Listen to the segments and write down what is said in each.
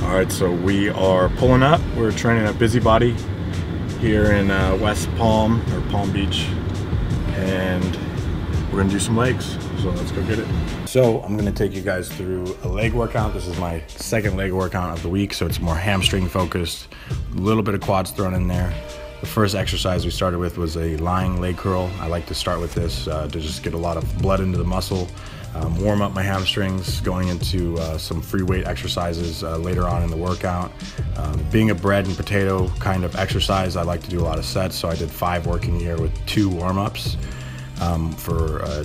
All right, so we are pulling up. We're training at Busybody here in West Palm, or Palm Beach, and we're gonna do some legs. So let's go get it. So I'm gonna take you guys through a leg workout. This is my second leg workout of the week, so it's more hamstring focused, a little bit of quads thrown in there. The first exercise we started with was a lying leg curl. I like to start with this to just get a lot of blood into the muscle, warm up my hamstrings, going into some free weight exercises later on in the workout. Being a bread and potato kind of exercise, I like to do a lot of sets, so I did 5 working here with 2 warm-ups.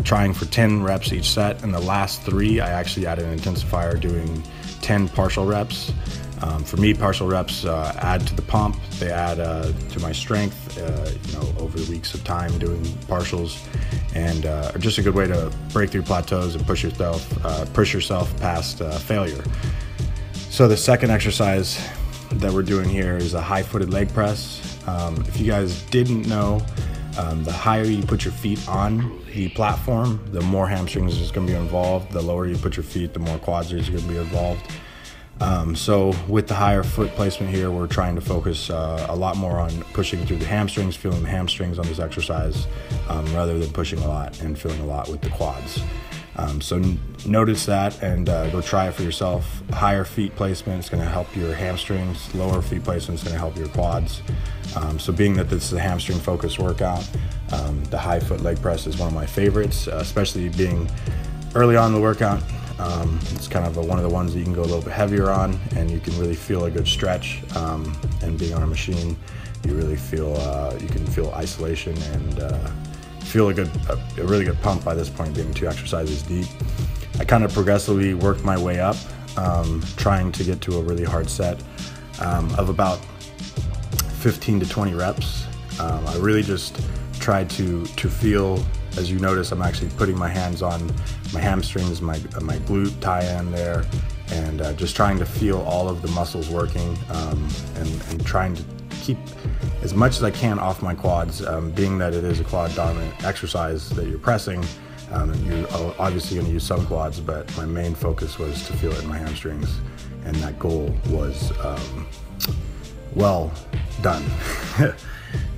Trying for 10 reps each set, and the last 3 I actually added an intensifier doing 10 partial reps. For me, partial reps add to the pump, they add to my strength, over the weeks of time doing partials, and are just a good way to break through plateaus and push yourself past failure. So the second exercise that we're doing here is a high-footed leg press. If you guys didn't know, the higher you put your feet on the platform, the more hamstrings is going to be involved. The lower you put your feet, the more quads is going to be involved. So with the higher foot placement here, we're trying to focus a lot more on pushing through the hamstrings, feeling the hamstrings on this exercise, rather than pushing a lot and feeling a lot with the quads. So notice that and go try it for yourself. Higher feet placement is going to help your hamstrings, lower feet placement is going to help your quads. So being that this is a hamstring focused workout, the high foot leg press is one of my favorites, especially being early on in the workout. It's kind of one of the ones that you can go a little bit heavier on, and you can really feel a good stretch. And being on a machine, you really feel you can feel isolation and feel a really good pump by this point, being 2 exercises deep. I kind of progressively worked my way up, trying to get to a really hard set of about 15 to 20 reps. I really just tried to feel. As you notice, I'm actually putting my hands on my hamstrings, my glute tie-in there, and just trying to feel all of the muscles working, and trying to keep as much as I can off my quads, being that it is a quad dominant exercise that you're pressing. You're obviously going to use some quads, but my main focus was to feel it in my hamstrings, and that goal was well done.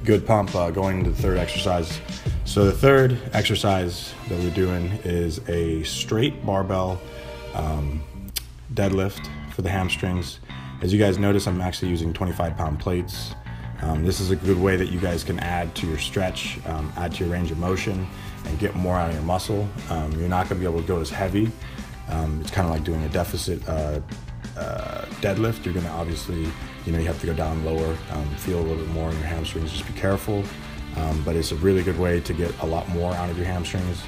Good pump going into the third exercise. So the third exercise that we're doing is a straight barbell deadlift for the hamstrings. As you guys notice, I'm actually using 25-pound plates. This is a good way that you guys can add to your stretch, add to your range of motion, and get more out of your muscle. You're not going to be able to go as heavy. It's kind of like doing a deficit deadlift. You're going to obviously, you have to go down lower, feel a little bit more in your hamstrings. Just be careful. But it's a really good way to get a lot more out of your hamstrings.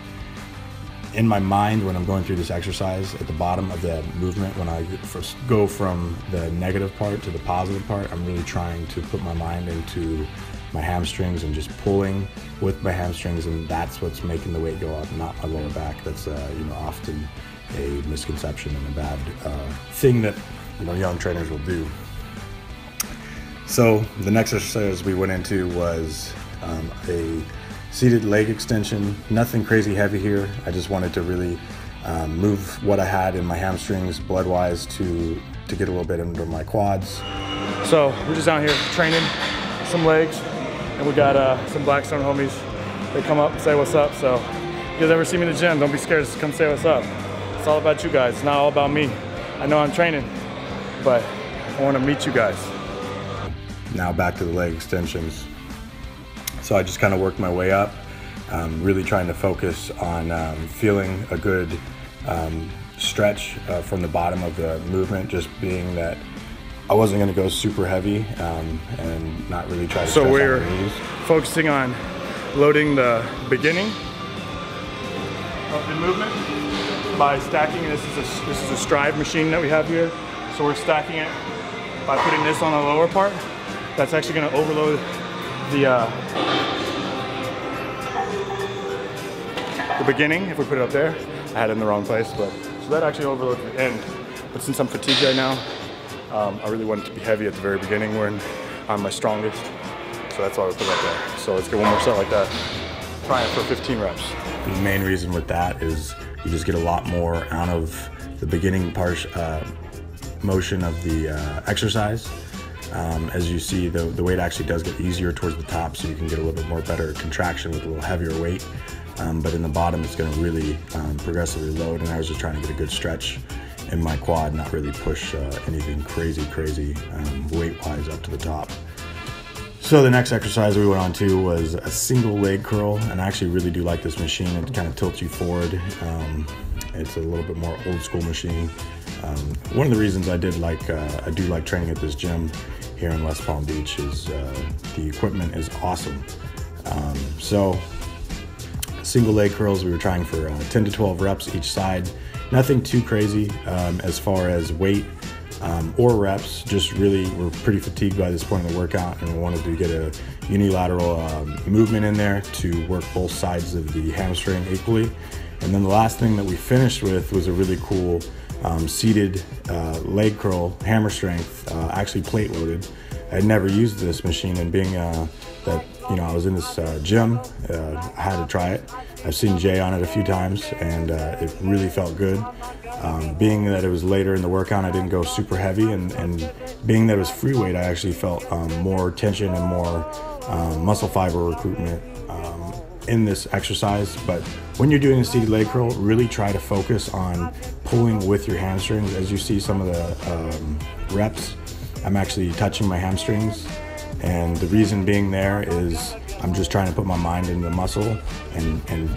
In my mind, when I'm going through this exercise, at the bottom of the movement, when I first go from the negative part to the positive part, I'm really trying to put my mind into my hamstrings and just pulling with my hamstrings, and that's what's making the weight go up, not my lower back. That's often a misconception and a bad thing that young trainers will do. So the next exercise we went into was a seated leg extension. Nothing crazy heavy here. I just wanted to really move what I had in my hamstrings blood-wise to get a little bit into my quads. So we're just out here training some legs, and we got some Blackstone homies. They come up and say what's up. So if you guys ever see me in the gym, don't be scared to come say what's up. It's all about you guys. It's not all about me. I know I'm training, but I want to meet you guys. Now back to the leg extensions. So I just kind of worked my way up, really trying to focus on feeling a good stretch from the bottom of the movement, just being that I wasn't going to go super heavy and not really try to stress on my knees. Focusing on loading the beginning of the movement by stacking. This is a stride machine that we have here. So we're stacking it by putting this on the lower part. That's actually going to overload the beginning. If we put it up there, I had it in the wrong place, but so that actually overloads the end. But since I'm fatigued right now, I really want it to be heavy at the very beginning when I'm my strongest. So that's why we put it up there. So let's get one more set like that. Try it for 15 reps. The main reason with that is you just get a lot more out of the beginning motion of the exercise. As you see, the weight actually does get easier towards the top, so you can get a little bit more better contraction with a little heavier weight. But in the bottom, it's going to really progressively load, and I was just trying to get a good stretch in my quad, not really push anything crazy weight-wise up to the top. So the next exercise we went on to was a single leg curl, and I actually really do like this machine. It kind of tilts you forward. It's a little bit more old school machine. One of the reasons I do like training at this gym here in West Palm Beach is the equipment is awesome. So single leg curls, we were trying for 10 to 12 reps each side. Nothing too crazy as far as weight or reps, just really we're pretty fatigued by this point in the workout, and we wanted to get a unilateral movement in there to work both sides of the hamstring equally. And then the last thing that we finished with was a really cool seated leg curl, hammer strength, actually plate loaded. I'd never used this machine, and being that I was in this gym, I had to try it. I've seen Jay on it a few times, and it really felt good. Being that it was later in the workout, I didn't go super heavy, and being that it was free weight, I actually felt more tension and more muscle fiber recruitment in this exercise. But when you're doing a seated leg curl, really try to focus on pulling with your hamstrings. As you see some of the reps, I'm actually touching my hamstrings, and the reason being there is I'm just trying to put my mind into the muscle and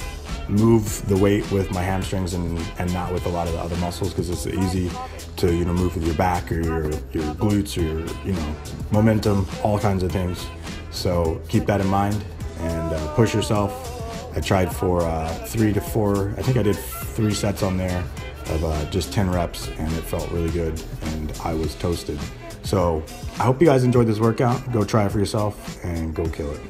move the weight with my hamstrings and not with a lot of the other muscles, because it's easy to move with your back or your glutes or your momentum, all kinds of things. So keep that in mind and push yourself. I tried for 3 to 4, I think I did 3 sets on there of just 10 reps, and it felt really good, and I was toasted. So I hope you guys enjoyed this workout. Go try it for yourself and go kill it.